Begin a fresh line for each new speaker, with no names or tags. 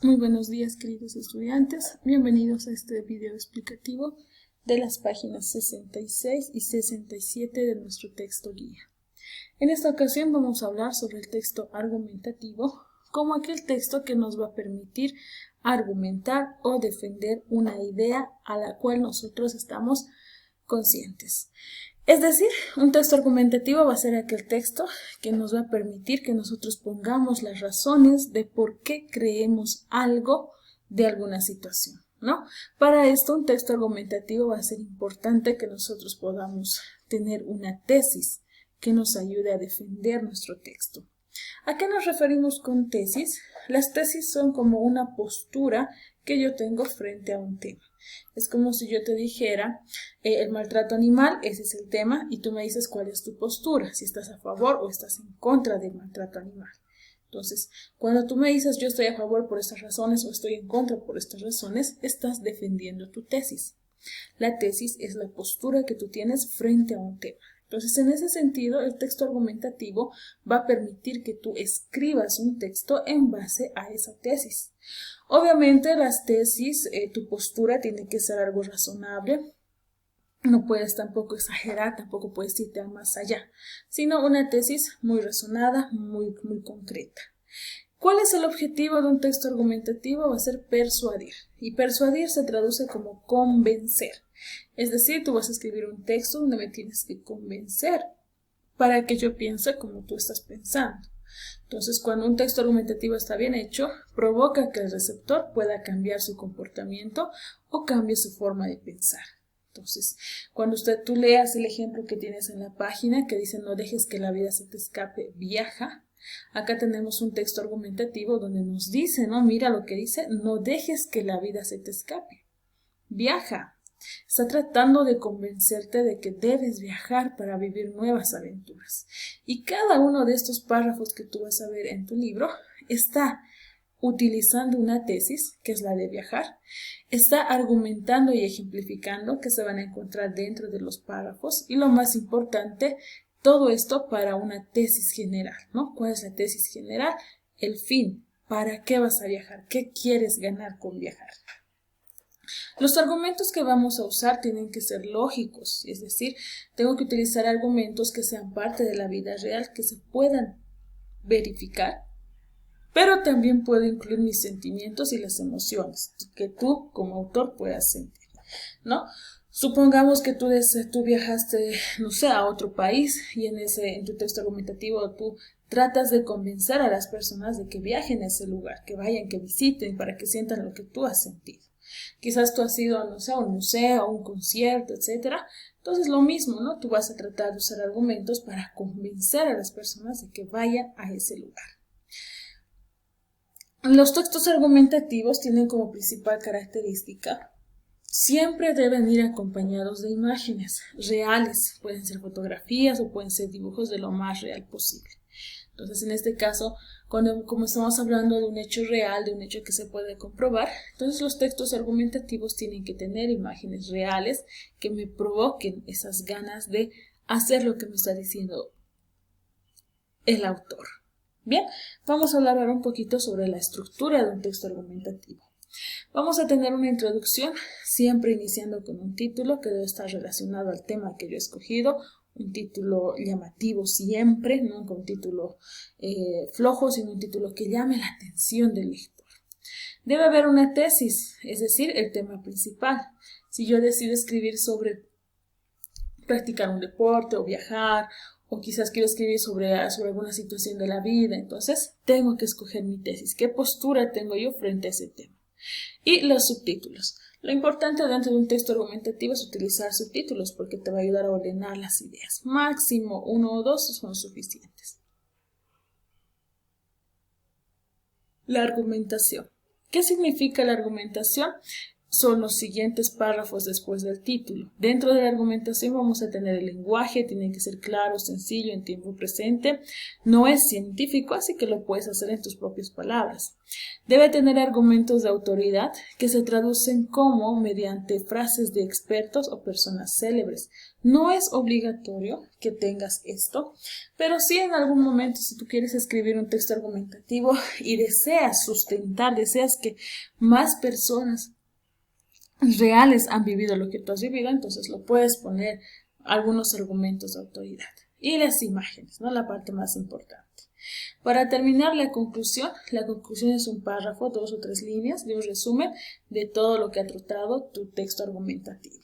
Muy buenos días, queridos estudiantes. Bienvenidos a este video explicativo de las páginas 66 y 67 de nuestro texto guía. En esta ocasión vamos a hablar sobre el texto argumentativo como aquel texto que nos va a permitir argumentar o defender una idea a la cual nosotros estamos conscientes. Es decir, un texto argumentativo va a ser aquel texto que nos va a permitir que nosotros pongamos las razones de por qué creemos algo de alguna situación, ¿no? Para esto, un texto argumentativo va a ser importante que nosotros podamos tener una tesis que nos ayude a defender nuestro texto. ¿A qué nos referimos con tesis? Las tesis son como una postura que yo tengo frente a un tema. Es como si yo te dijera el maltrato animal, ese es el tema, y tú me dices cuál es tu postura, si estás a favor o estás en contra del maltrato animal. Entonces, cuando tú me dices yo estoy a favor por estas razones o estoy en contra por estas razones, estás defendiendo tu tesis. La tesis es la postura que tú tienes frente a un tema. Entonces, en ese sentido, el texto argumentativo va a permitir que tú escribas un texto en base a esa tesis. Obviamente, las tesis, tu postura tiene que ser algo razonable. No puedes tampoco exagerar, tampoco puedes irte a más allá, sino una tesis muy razonada, muy concreta. ¿Cuál es el objetivo de un texto argumentativo? Va a ser persuadir. Y persuadir se traduce como convencer. Es decir, tú vas a escribir un texto donde me tienes que convencer para que yo piense como tú estás pensando. Entonces, cuando un texto argumentativo está bien hecho, provoca que el receptor pueda cambiar su comportamiento o cambie su forma de pensar. Entonces, cuando tú leas el ejemplo que tienes en la página que dice no dejes que la vida se te escape, viaja. Acá tenemos un texto argumentativo donde nos dice, ¿no? Mira lo que dice, no dejes que la vida se te escape. Viaja. Está tratando de convencerte de que debes viajar para vivir nuevas aventuras. Y cada uno de estos párrafos que tú vas a ver en tu libro está utilizando una tesis, que es la de viajar, está argumentando y ejemplificando que se van a encontrar dentro de los párrafos y lo más importante, todo esto para una tesis general, ¿no? ¿Cuál es la tesis general? El fin. ¿Para qué vas a viajar? ¿Qué quieres ganar con viajar? Los argumentos que vamos a usar tienen que ser lógicos, es decir, tengo que utilizar argumentos que sean parte de la vida real, que se puedan verificar, pero también puedo incluir mis sentimientos y las emociones que tú como autor puedas sentir, ¿no? Supongamos que tú viajaste, no sé, a otro país y en tu texto argumentativo tú tratas de convencer a las personas de que viajen a ese lugar, que vayan, que visiten, para que sientan lo que tú has sentido. Quizás tú has ido, no sé, a un museo, a un concierto, etcétera. Entonces lo mismo, ¿no? Tú vas a tratar de usar argumentos para convencer a las personas de que vayan a ese lugar. Los textos argumentativos tienen como principal característica siempre deben ir acompañados de imágenes reales, pueden ser fotografías o pueden ser dibujos de lo más real posible. Entonces, en este caso, como estamos hablando de un hecho real, de un hecho que se puede comprobar, entonces los textos argumentativos tienen que tener imágenes reales que me provoquen esas ganas de hacer lo que me está diciendo el autor. Bien, vamos a hablar ahora un poquito sobre la estructura de un texto argumentativo. Vamos a tener una introducción, siempre iniciando con un título que debe estar relacionado al tema que yo he escogido, un título llamativo siempre, no un título flojo, sino un título que llame la atención del lector. Debe haber una tesis, es decir, el tema principal. Si yo decido escribir sobre practicar un deporte o viajar, o quizás quiero escribir sobre alguna situación de la vida, entonces tengo que escoger mi tesis. ¿Qué postura tengo yo frente a ese tema? Y los subtítulos. Lo importante dentro de un texto argumentativo es utilizar subtítulos porque te va a ayudar a ordenar las ideas. Máximo 1 o 2 son suficientes. La argumentación. ¿Qué significa la argumentación? son los siguientes párrafos después del título. Dentro de la argumentación vamos a tener el lenguaje, tiene que ser claro, sencillo, en tiempo presente. No es científico, así que lo puedes hacer en tus propias palabras. Debe tener argumentos de autoridad que se traducen como mediante frases de expertos o personas célebres. No es obligatorio que tengas esto, pero sí en algún momento, si tú quieres escribir un texto argumentativo y deseas sustentar, deseas que más personas reales han vivido lo que tú has vivido, entonces lo puedes poner algunos argumentos de autoridad. Y las imágenes, ¿no? La parte más importante. Para terminar la conclusión es un párrafo, 2 o 3 líneas de un resumen de todo lo que ha tratado tu texto argumentativo.